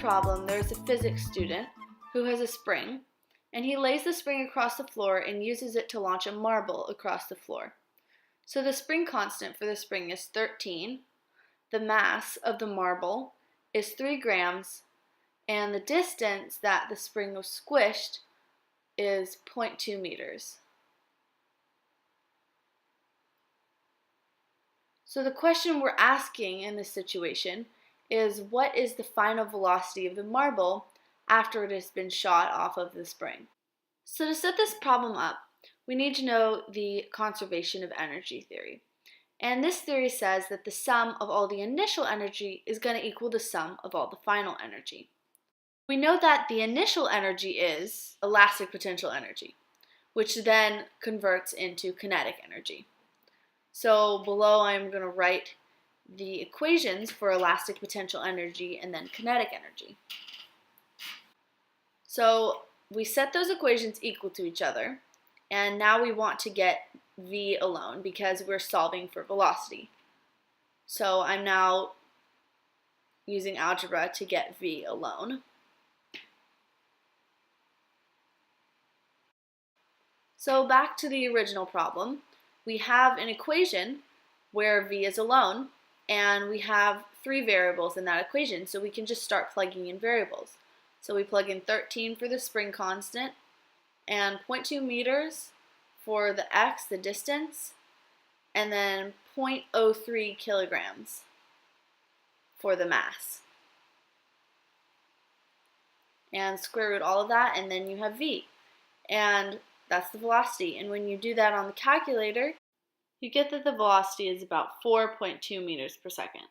problem, there's a physics student who has a spring, and he lays the spring across the floor and uses it to launch a marble across the floor. So the spring constant for the spring is 13, the mass of the marble is 3 grams, and the distance that the spring was squished is 0.2 meters. So the question we're asking in this situation is, what is the final velocity of the marble after it has been shot off of the spring? So to set this problem up, we need to know the conservation of energy theory. And this theory says that the sum of all the initial energy is going to equal the sum of all the final energy. We know that the initial energy is elastic potential energy, which then converts into kinetic energy. So below I'm going to write the equations for elastic potential energy and then kinetic energy. So we set those equations equal to each other, and now we want to get v alone because we're solving for velocity. So I'm now using algebra to get v alone. So back to the original problem, we have an equation where v is alone, and we have 3 variables in that equation, so we can just start plugging in variables. So we plug in 13 for the spring constant, and 0.2 meters for the x, the distance, and then 0.03 kilograms for the mass. And square root all of that, and then you have v. And that's the velocity. And when you do that on the calculator, you get that the velocity is about 4.2 meters per second.